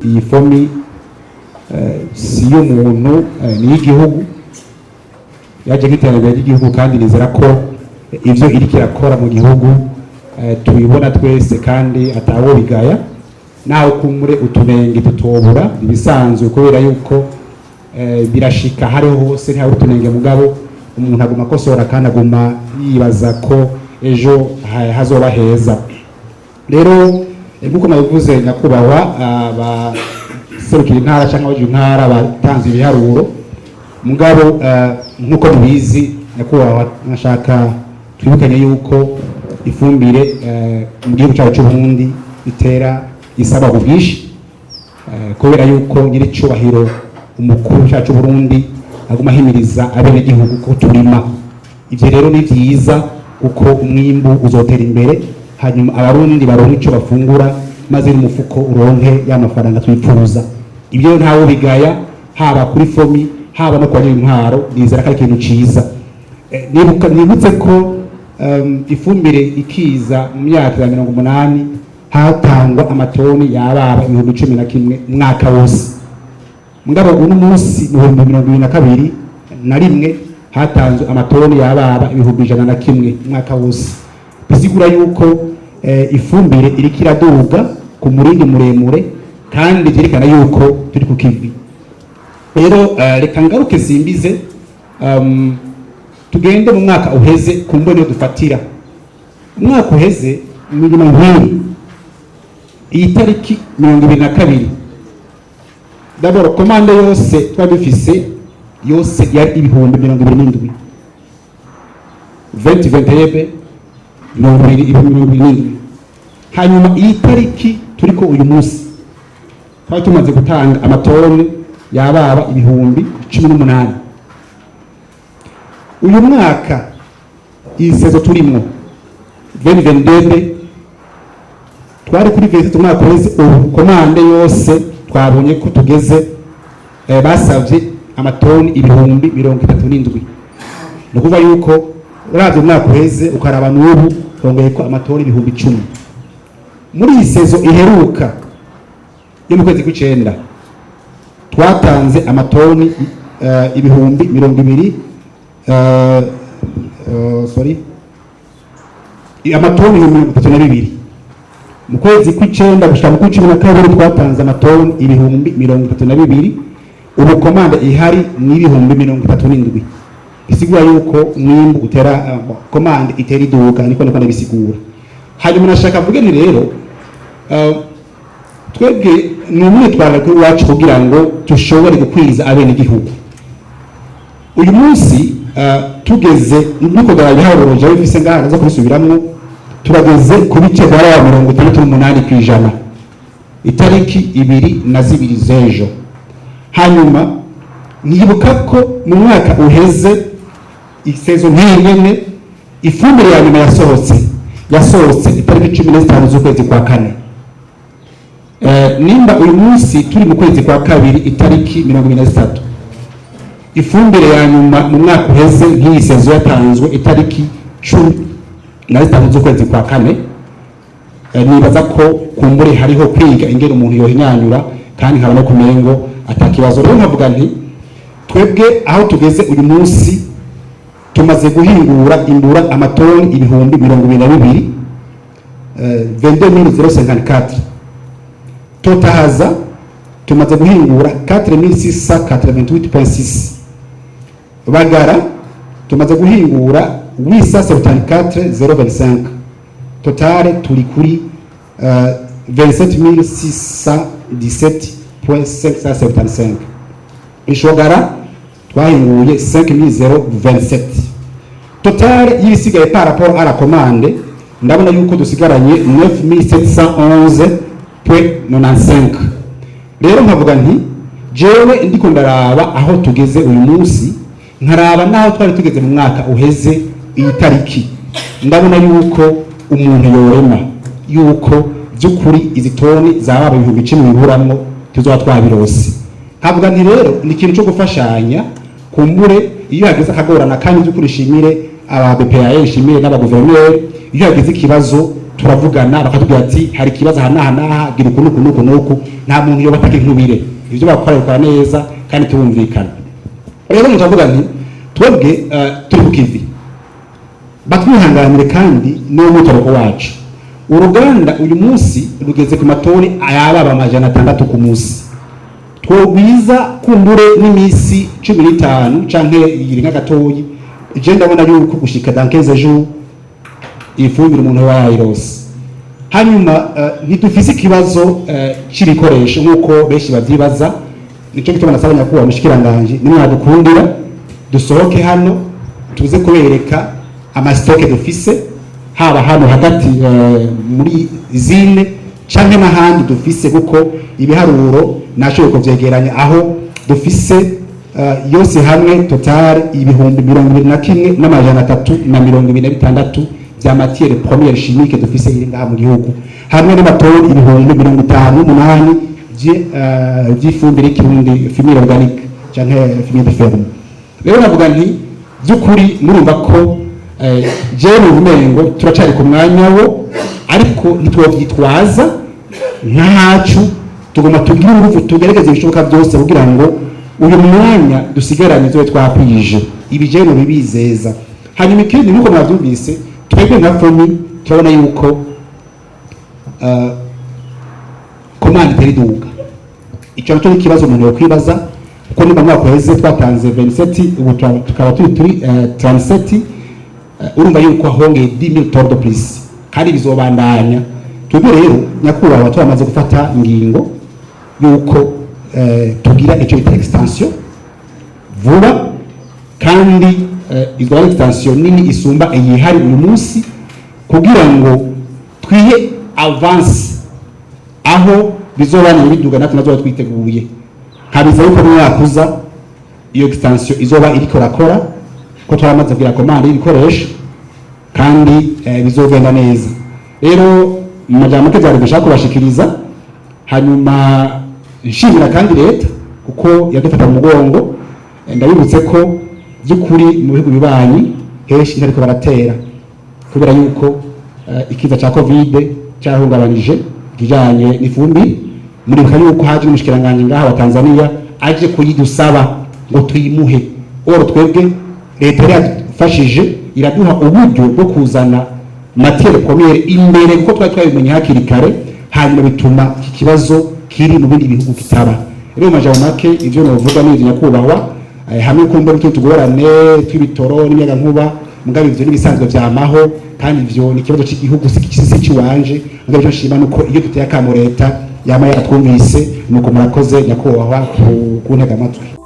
iyi fomi si y'umuntu ni y'igihugu yaje nk'iterambere ry'igihugu kandi nizera ko ivyo iriko irakora mu gihugu tubibona twese kandi atawo bigaya naho kumure utunenge tutobura ibisanzwe kubera yuko birashika hariho hose nta utunenge mugabo umuntu aguma kosora kandi aguma yibaza ko ejo hazoba heza rero nkuko nabivuze nyakubahwa abaserukira intara cyangwa abaje intara batanze ibiharuro mugabo nkuko tubizi nyakubahwa nashaka twibukanye yuko ifumbire mu gihugu cyacu cy'u Burundi itera isaba ubwishi kubera yuko nyiri cyubahiro umukuru cyacu Burundi aguma himiriza abene gihugu ko turima ivyo rero ni vyiza uko umwimbu uzotera imbere hanyuma abarundi baronke ico bafungura maze n'umufuko uronke y'amafaranga twipfuza ibyo ntawo bigaya haba kuri fomi haba no kwa intwaro nizera ko ari ikintu ciza nibutse ko ifumbire ikiza mu myaka ya 80 hatangwa amatoni yababa 11 mwaka wose mugabo uno munsi mu 2022 na rimwe hatanzwe amatoni yababa 101 mwaka wose bisigura yuko ifumbire iriko iraduga ku murindi muremure kandi byerekana yuko turi ku kivi rero reka ngaruke simbize tugende mu mwaka uheze kumbone dufatira umwaka uheze mirimo nkuru iyi tariki 2022 d'abord commande yose twabifise yose yari ibihumbi 27 2021 hanyuma iyi tariki turiko uyu munsi twari tumaze gutanga amatoni yababa ibihumbi 18 uyu mwaka isezo turimo 2022 twari kuri vese umwaka wese komande yose twabonye ko tugeze basavye amatoni ibihumbi 37 no kuva yuko uravye umwaka wese ukaraba n'ubu twongeye ko amatoni ibihumbi 10 muri isezo iheruka yo mu kwezi kw'icenda twatanze amatoni ibihumbi 20 amatoni 32 mu kwezi kw'icenda gushika mu kw'icumi na kabiri twatanze amatoni ibihumbi 32 ubu komanda ihari ni ibihumbi 37 bisigura yuko umwimbu utera komanda itera iduka niko bisigura hanyuma nashaka vuge ni rero twebwe n'umwe twara kuri wacu kugira ngo tushobore gukwiza abene gihugu uyu munsi tugeze nuko garabiharuje bifise ngaha zo kubisubiramwo turageze ku bice bya 68% itariki 22 z'ejo hanyuma nibuka ko mu mwaka uheze isezo nk'iyene ifumbire ya nyuma yasohotse itariki 15 z'ukwezi kwa kane nimba uyu munsi turi mu kwezi kwa kabiri itariki 23 ifumbire ya nyuma mu mwaka uheze nk'iyi sezo yatanzwe itariki 15 z'ukwezi kwa kane nibaza ko kumbure hariho kwiga ingene umuntu yohinyanyura kandi nkaba no kumengo atakibazo rero nkavuga nti twebwe aho tugeze uyu munsi tumaze guhingura imbura amatoni ibihumbi 22 22,054 totahaza tumaze guhingura 4688.6 bagara tumaze guhingura 874,025 totale turi kuri 27,617.575 ishogara twahinguye 5,027 totale y'ibisigaye par rapport à la commande ndabona yuko dusigaranye 9,711.95 rero nkavuga nti jewe ndiko ndaraba aho tugeze uyu munsi nkaraba naho twari tugeze mu mwaka uheze iyi tariki ndabona yuko umuntu yorema yuko by'ukuri izi toni zababa ibihumbi 10 biburamwo tuzoba twabirose kavuga nti rero ni ikintu cyo gufashanya kumbure iyo hageze akagorana kandi by'ukuri shimire aba BPA shimire n'aba guverineri iyo hageze ikibazo turavugana bakatubwira ati hari kibazo hanaha gira uku nta muntu yo bataka inkubire ibyo bakora neza kandi tubumvikana. Rero ndavuga nti twebwe turi ku kivi batwihanganire kandi niwo mutoroko wacu. Uruganda uyu munsi rugeze ku matoni ayababa 600 ku munsi, twogwiza kumbure n'imisi 15 canke yiringa gatoyi. Je ndabona yuko gushika dans 15 jours ifumbira umuntu wayirose. Hanyuma ntidufise ikibazo cy'ibikoresho nkuko benshi bavyibaza. Nico gituma nasaba nyakuba mushikiranganje nimwe adukundira dusohoke hano tuze kubereka amastoke dufise haba hano hagati muri zine canke n'ahandi dufise, kuko ibiharuro nashoboye kuvyegeranya aho dufise yose hamwe total ibihumbi 21,326 vya matière première chimique dufise iri ngaha mu gihugu, hamwe n'amatoni ibihumbi 58 vy'ifumbire kirundi fumier organique canke fumier de ferme. Rero navuga nti byukuri murumva ko jewe ubumengo turacari ku mwanya wo, ariko ntitwovyitwaza ntacu, tugomba tugira uruvu tugerageze ibishoboka byose kugira ngo uyu mwanya dusigaranye zo twakwije ibijeno bibizeza. Hanyuma ikindi nuko mwavyumvise twebwe nka fomi turabona yuko komande teriduga icyo cyo kibazo umuntu yo kwibaza, kuko niba mwaka weze twatanze 27 ubu tukaba turi 37, urumva yuko hongeye 10,000 tonnes de plus kandi bizobandanya. Twebwe rero nyakubahwa twamaze gufata ingingo yuko tugira icyo bita extension vuba, kandi izwa extension nini isumba ihari uyu munsi, kugira ngo twihe avance aho bizobana biduga natwe nazo twiteguye. Kabiza yuko mwakuza iyo extension izoba iriko rakora ko twaramaze kugira commande y'ibikoresho kandi bizogenda neza. Rero majambo kezari gushaka kubashikiriza, hanyuma nshimira kandi leta kuko yadufata mu mugongo. Ndabibutse ko by'ukuri mu bihugu bibanyi henshi ariko baratera kubera yuko ikiza ca covid cyahungabanije kijanye n'ifumbi. Muri yuko haje umushikiranganje ngaha wa Tanzania aje kuyidusaba ngo tuyimuhe, oro twebwe leta yafashije iraduha uburyo bwo kuzana matière première imbere kuko twari twabimenye hakiri kare, hanyuma bituma iki kibazo kiri mu bindi bihugu kitaba. Rero majambo make ivyo novuga ni nyakubahwa, hamwe kumba bityo tugorane tw'ibitoro n'imiyaga nkuba, mugabe ivyo nibisanzwe vyamaho kandi ivyo ni kibazo cy'igihugu sikisi wanje. Mugabe cyo nshima nuko iyo tuteye akamo leta yama yaratwumvise, nuko murakoze nyakubahwa ku ntega amatwi.